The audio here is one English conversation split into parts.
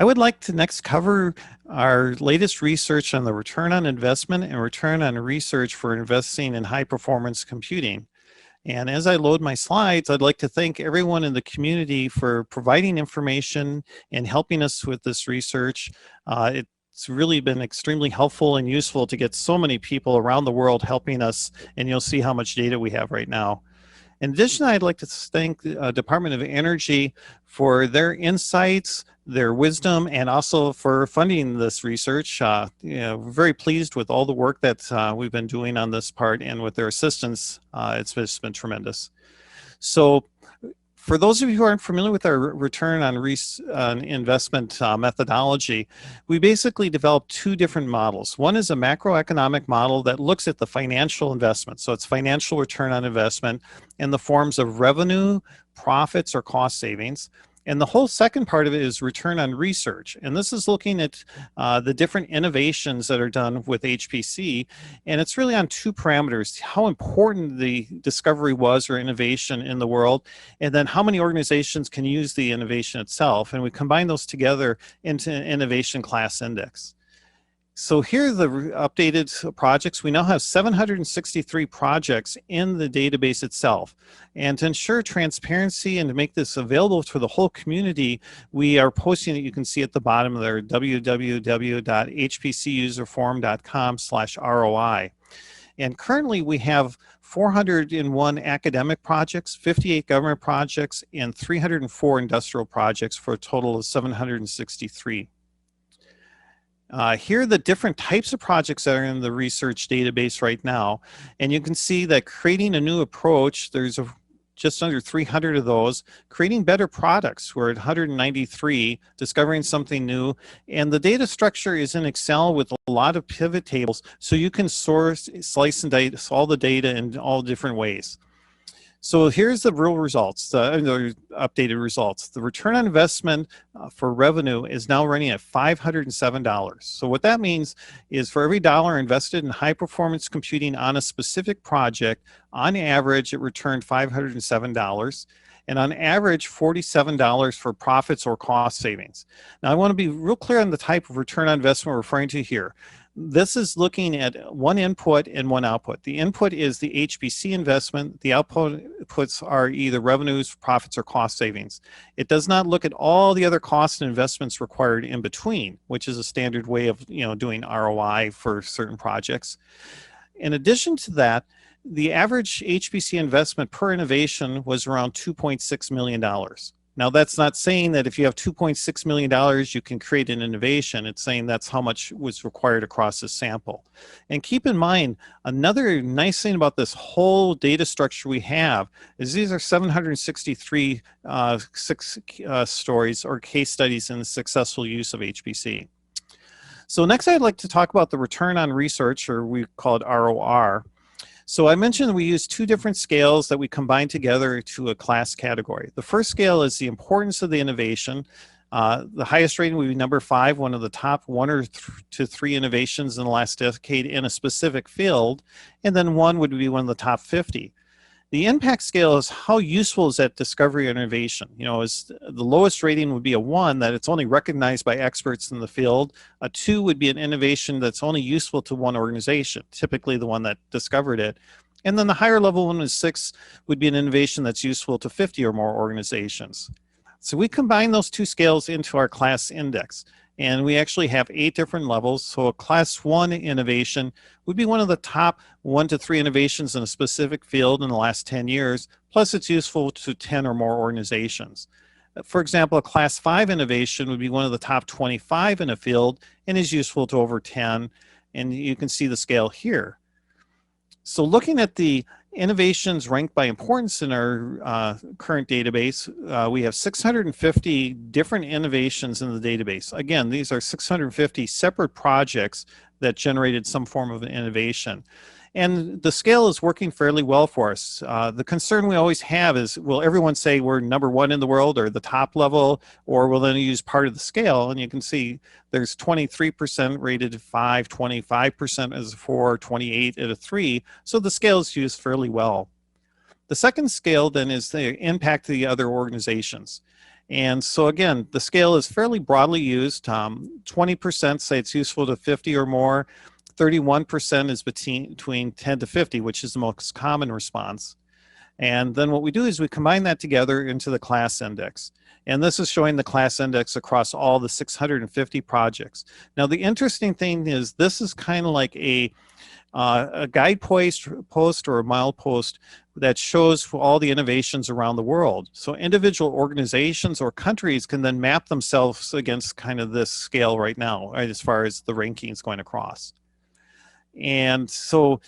I would like to next cover our latest research on the return on investment and return on research for investing in high performance computing. And as I load my slides, I'd like to thank everyone in the community for providing information and helping us with this research. It's really been extremely helpful and useful to get so many people around the world helping us, and you'll see how much data we have right now. In addition, I'd like to thank the Department of Energy for their insights, their wisdom, and also for funding this research. We're very pleased with all the work that we've been doing on this part, and with their assistance, it's just been tremendous. So for those of you who aren't familiar with our return on investment methodology, we basically developed two different models. One is a macroeconomic model that looks at the financial investment. So it's financial return on investment in the forms of revenue, profits, or cost savings. And the whole second part of it is return on research. And this is looking at the different innovations that are done with HPC. And it's really on two parameters: how important the discovery was or innovation in the world, and then how many organizations can use the innovation itself. And we combine those together into an innovation class index. So here are the updated projects. We now have 763 projects in the database itself. And to ensure transparency and to make this available for the whole community, we are posting it, you can see at the bottom there, www.hpcuserforum.com/ROI. And currently we have 401 academic projects, 58 government projects, and 304 industrial projects for a total of 763. Here are the different types of projects that are in the research database right now. And you can see that creating a new approach, there's just under 300 of those. Creating better products, we're at 193, discovering something new. And the data structure is in Excel with a lot of pivot tables, so you can source, slice and dice all the data in all different ways. So here's the real results, the updated results. The return on investment for revenue is now running at $507. So what that means is for every dollar invested in high performance computing on a specific project, on average, it returned $507. And on average, $47 for profits or cost savings. Now I want to be real clear on the type of return on investment we're referring to here. This is looking at one input and one output. The input is the HPC investment. The outputs are either revenues, profits, or cost savings. It does not look at all the other costs and investments required in between, which is a standard way of doing ROI for certain projects. In addition to that, the average HPC investment per innovation was around $2.6 million. Now, that's not saying that if you have $2.6 million, you can create an innovation. It's saying that's how much was required across the sample. And keep in mind, another nice thing about this whole data structure we have is these are 763 stories or case studies in the successful use of HPC. So next, I'd like to talk about the return on research, or we call it ROR. So I mentioned we use two different scales that we combine together to a class category. The first scale is the importance of the innovation. The highest rating would be number 5, one of the top 1 to 3 innovations in the last decade in a specific field, and then 1 would be one of the top 50. The impact scale is how useful is that discovery or innovation. Is the lowest rating would be a 1, that it's only recognized by experts in the field. A 2 would be an innovation that's only useful to one organization, typically the one that discovered it. And then the higher level one is 6, would be an innovation that's useful to 50 or more organizations. So we combine those two scales into our class index. And we actually have 8 different levels. So a class 1 innovation would be one of the top 1 to 3 innovations in a specific field in the last 10 years, plus it's useful to 10 or more organizations. For example, a class 5 innovation would be one of the top 25 in a field and is useful to over 10. And you can see the scale here. So looking at the innovations ranked by importance in our current database, we have 650 different innovations in the database. Again, these are 650 separate projects that generated some form of an innovation. And the scale is working fairly well for us. The concern we always have is, will everyone say we're number 1 in the world or the top level, or will they use part of the scale? And you can see there's 23% rated at 5, 25% as a 4, 28 at a 3. So the scale is used fairly well. The second scale then is the impact of the other organizations. And so again, the scale is fairly broadly used. 20% say it's useful to 50 or more. 31% is between 10 to 50, which is the most common response. And then what we do is we combine that together into the class index. And this is showing the class index across all the 650 projects. Now, the interesting thing is this is kind of like a guide post or a milepost that shows all the innovations around the world. So individual organizations or countries can then map themselves against kind of this scale right now, right, as far as the rankings going across. And so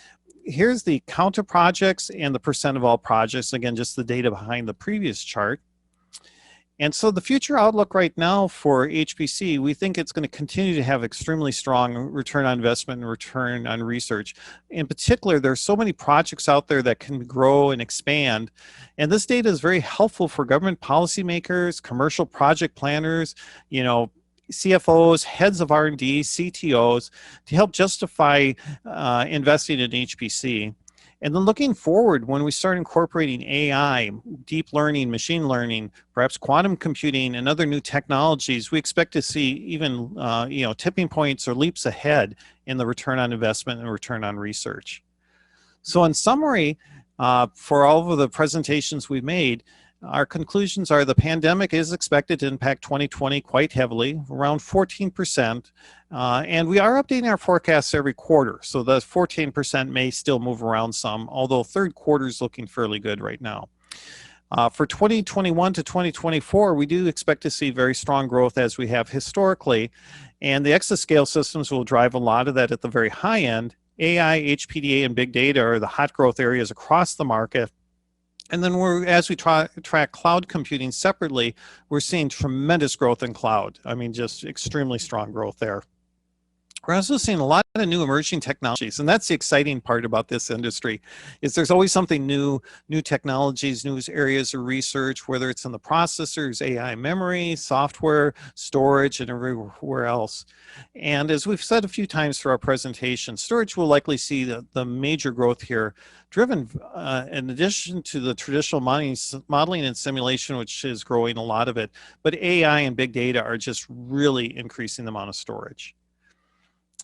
here's the count of projects and the percent of all projects. Again, just the data behind the previous chart. And so the future outlook right now for HPC, we think it's going to continue to have extremely strong return on investment and return on research. In particular, there's so many projects out there that can grow and expand. And this data is very helpful for government policymakers, commercial project planners, CFOs, heads of R&D, CTOs, to help justify investing in HPC. And then looking forward, when we start incorporating AI, deep learning, machine learning, perhaps quantum computing and other new technologies, we expect to see even tipping points or leaps ahead in the return on investment and return on research. So in summary, for all of the presentations we've made, our conclusions are the pandemic is expected to impact 2020 quite heavily, around 14%. And we are updating our forecasts every quarter. So the 14% may still move around some, although third quarter is looking fairly good right now. For 2021 to 2024, we do expect to see very strong growth as we have historically. And the exascale systems will drive a lot of that at the very high end. AI, HPDA, and big data are the hot growth areas across the market. And then as we track cloud computing separately, we're seeing tremendous growth in cloud. I mean, just extremely strong growth there. We're also seeing a lot of new emerging technologies, and that's the exciting part about this industry, is there's always something new technologies, new areas of research, whether it's in the processors, AI memory, software, storage, and everywhere else. And as we've said a few times through our presentation, storage will likely see the major growth here, driven in addition to the traditional modeling and simulation, which is growing a lot of it, but AI and big data are just really increasing the amount of storage.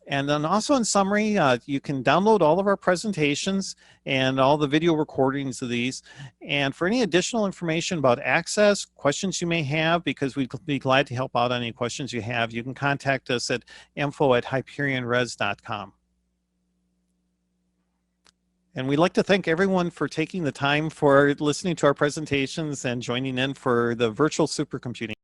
And then also in summary, you can download all of our presentations and all the video recordings of these. And for any additional information about access, questions you may have, because we'd be glad to help out on any questions you have, you can contact us at info@hyperionres.com. And we'd like to thank everyone for taking the time for listening to our presentations and joining in for the virtual supercomputing.